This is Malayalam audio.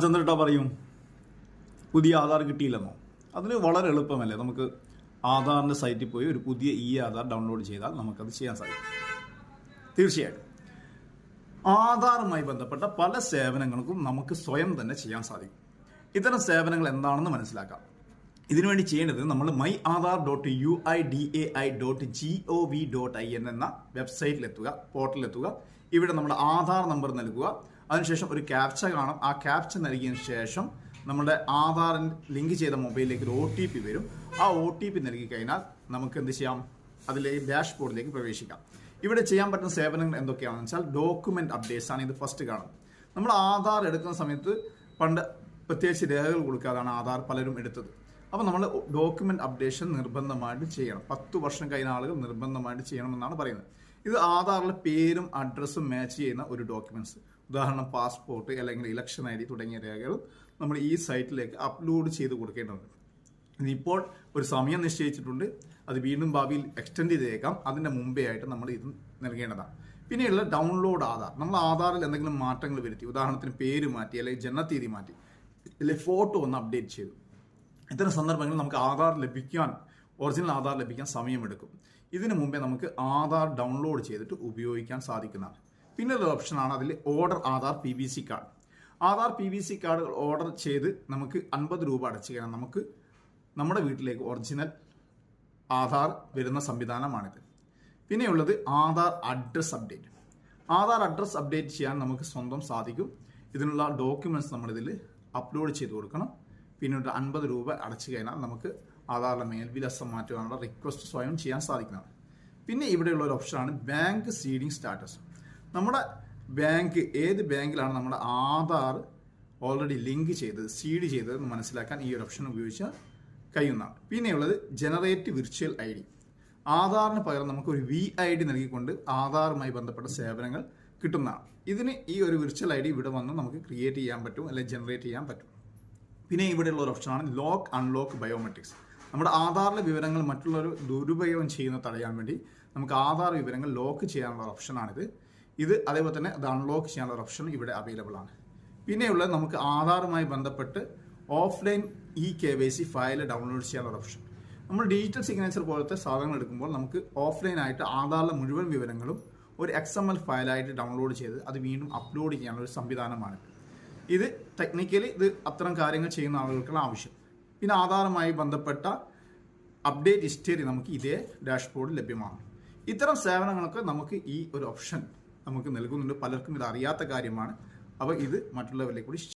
ചന്ദ്രേട്ടാ പറയും പുതിയ ആധാർ കിട്ടിയില്ലെന്നോ? അതിന് വളരെ എളുപ്പമല്ലേ. നമുക്ക് ആധാറിൻ്റെ സൈറ്റിൽ പോയി ഒരു പുതിയ ആധാർ ഡൗൺലോഡ് ചെയ്താൽ നമുക്കത് ചെയ്യാൻ സാധിക്കും. തീർച്ചയായിട്ടും ആധാറുമായി ബന്ധപ്പെട്ട പല സേവനങ്ങൾക്കും നമുക്ക് സ്വയം തന്നെ ചെയ്യാൻ സാധിക്കും. ഇത്തരം സേവനങ്ങൾ എന്താണെന്ന് മനസ്സിലാക്കാം. ഇതിനുവേണ്ടി ചെയ്യേണ്ടത് നമ്മൾ myAadhar.uidai.gov.in എന്ന വെബ്സൈറ്റിലെത്തുക, പോർട്ടലിലെത്തുക. ഇവിടെ നമ്മുടെ ആധാർ നമ്പർ നൽകുക. അതിനുശേഷം ഒരു ക്യാപ്ച കാണും. ആ ക്യാപ്ച നൽകിയതിനു ശേഷം നമ്മുടെ ആധാറിൽ ലിങ്ക് ചെയ്ത മൊബൈലിലേക്ക് ഒരു OTP വരും. ആ OTP നൽകി കഴിഞ്ഞാൽ നമുക്ക് എന്ത് ചെയ്യാം? അതിലേക്ക് ഡാഷ്ബോർഡിലേക്ക് പ്രവേശിക്കാം. ഇവിടെ ചെയ്യാൻ പറ്റുന്ന സേവനങ്ങൾ എന്തൊക്കെയാണെന്ന് വെച്ചാൽ ഡോക്യുമെന്റ് അപ്ഡേറ്റ്സ് ആണ്. ഇത് ഫസ്റ്റ് കാണും. നമ്മൾ ആധാർ എടുക്കുന്ന സമയത്ത് പണ്ട് പ്രത്യേകിച്ച് രേഖകൾ കൊടുക്കാതാണ് ആധാർ പലരും എടുത്തത്. അപ്പോൾ നമ്മൾ ഡോക്യുമെന്റ് അപ്ഡേഷൻ നിർബന്ധമായിട്ട് ചെയ്യണം. 10 വർഷം കഴിഞ്ഞ ആളുകൾ നിർബന്ധമായിട്ട് ചെയ്യണമെന്നാണ് പറയുന്നത്. ഇത് ആധാറിലെ പേരും അഡ്രസ്സും മാച്ച് ചെയ്യുന്ന ഒരു ഡോക്യുമെന്റ്സ്, ഉദാഹരണം പാസ്പോർട്ട് അല്ലെങ്കിൽ ഇലക്ഷൻ ID തുടങ്ങിയ രേഖകൾ നമ്മൾ ഈ സൈറ്റിലേക്ക് അപ്ലോഡ് ചെയ്ത് കൊടുക്കേണ്ടതുണ്ട്. ഇതിപ്പോൾ ഒരു സമയം നിശ്ചയിച്ചിട്ടുണ്ട്. അത് വീണ്ടും ഭാവിയിൽ എക്സ്റ്റെൻഡ് ചെയ്തേക്കാം. അതിൻ്റെ മുമ്പേ ആയിട്ട് നമ്മൾ ഇത് നൽകേണ്ടതാണ്. പിന്നെയുള്ള ഡൗൺലോഡ് ആധാർ. നമ്മൾ ആധാറിൽ എന്തെങ്കിലും മാറ്റങ്ങൾ വരുത്തി, ഉദാഹരണത്തിന് പേര് മാറ്റി അല്ലെങ്കിൽ ജനനത്തീയതി മാറ്റി അല്ലെങ്കിൽ ഫോട്ടോ ഒന്ന് അപ്ഡേറ്റ് ചെയ്തു. ഇത്തരം സന്ദർഭങ്ങളിൽ നമുക്ക് ഒറിജിനൽ ആധാർ ലഭിക്കാൻ സമയമെടുക്കും. ഇതിനു മുമ്പേ നമുക്ക് ആധാർ ഡൗൺലോഡ് ചെയ്തിട്ട് ഉപയോഗിക്കാൻ സാധിക്കുന്നതാണ്. പിന്നെ ഒരു ഓപ്ഷനാണ് അതിൽ order Aadhaar PVC card. Aadhaar PVC card order ചെയ്ത് നമുക്ക് 50 രൂപ അടച്ചു കഴിഞ്ഞാൽ നമുക്ക് നമ്മുടെ വീട്ടിലേക്ക് ഒറിജിനൽ ആധാർ വരുന്ന സംവിധാനമാണിത്. പിന്നെയുള്ളത് Aadhaar address update. Aadhaar address update ചെയ്യാൻ നമുക്ക് സ്വന്തം സാധിക്കും. ഇതിനുള്ള ഡോക്യുമെന്റ്സ് നമ്മളിതിൽ അപ്ലോഡ് ചെയ്ത് കൊടുക്കണം. പിന്നീട് 50 രൂപ അടച്ചു കഴിഞ്ഞാൽ നമുക്ക് ആധാറിലെ മേൽവിലാസം മാറ്റുവാനുള്ള റിക്വസ്റ്റ് സ്വയം ചെയ്യാൻ സാധിക്കുന്നതാണ്. പിന്നെ ഇവിടെയുള്ള ഒരു ഓപ്ഷനാണ് ബാങ്ക് സീഡിംഗ് സ്റ്റാറ്റസ്. നമ്മുടെ ബാങ്ക് ഏത് ബാങ്കിലാണ് നമ്മുടെ ആധാർ ഓൾറെഡി ലിങ്ക് ചെയ്തത്, സീഡ് ചെയ്തതെന്ന് മനസ്സിലാക്കാൻ ഈ ഒരു ഓപ്ഷൻ ഉപയോഗിച്ചാൽ കഴിയുന്നതാണ്. പിന്നെയുള്ളത് ജനറേറ്റ് വിർച്വൽ ID. ആധാറിന് പകരം നമുക്ക് ഒരു VID നൽകിക്കൊണ്ട് ആധാറുമായി ബന്ധപ്പെട്ട സേവനങ്ങൾ കിട്ടുന്നതാണ്. ഇതിന് ഈ ഒരു വിർച്വൽ ID ഇവിടെ വന്ന് നമുക്ക് ക്രിയേറ്റ് ചെയ്യാൻ പറ്റും അല്ലെങ്കിൽ ജനറേറ്റ് ചെയ്യാൻ പറ്റും. പിന്നെ ഇവിടെയുള്ള ഒരു ഓപ്ഷനാണ് ലോക്ക് അൺലോക്ക് ബയോമെട്രിക്സ്. നമ്മുടെ ആധാറിലെ വിവരങ്ങൾ മറ്റുള്ളവർ ദുരുപയോഗം ചെയ്യുന്നത് തടയാൻ വേണ്ടി നമുക്ക് ആധാർ വിവരങ്ങൾ ലോക്ക് ചെയ്യാനുള്ള ഓപ്ഷനാണിത്. അതേപോലെ തന്നെ അത് അൺലോക്ക് ചെയ്യാനുള്ള ഓപ്ഷൻ ഇവിടെ അവൈലബിൾ ആണ്. പിന്നെയുള്ളത് നമുക്ക് ആധാറുമായി ബന്ധപ്പെട്ട് ഓഫ്ലൈൻ KYC ഫയൽ ഡൗൺലോഡ് ചെയ്യാനുള്ള ഓപ്ഷൻ. നമ്മൾ ഡിജിറ്റൽ സിഗ്നേച്ചർ പോലത്തെ സാധനങ്ങൾ എടുക്കുമ്പോൾ നമുക്ക് ഓഫ്ലൈൻ ആയിട്ട് ആധാറിലെ മുഴുവൻ വിവരങ്ങളും ഒരു XML ഫയലായിട്ട് ഡൗൺലോഡ് ചെയ്ത് അത് വീണ്ടും അപ്ലോഡ് ചെയ്യാനുള്ള ഒരു സംവിധാനമാണ്. ഇത് ടെക്നിക്കലി അത്തരം കാര്യങ്ങൾ ചെയ്യുന്ന ആളുകൾക്കുള്ള ആവശ്യം. പിന്നെ ആധാറുമായി ബന്ധപ്പെട്ട അപ്ഡേറ്റ് ഹിസ്റ്ററി നമുക്ക് ഇതേ ഡാഷ്ബോർഡിൽ ലഭ്യമാണ്. ഇത്തരം സേവനങ്ങളൊക്കെ നമുക്ക് ഈ ഒരു ഓപ്ഷൻ നമുക്ക് നൽകുന്നുണ്ട്. പലർക്കും ഇത് അറിയാത്ത കാര്യമാണ്. അപ്പോൾ ഇത് മറ്റുള്ളവരിലേക്ക് കൂടി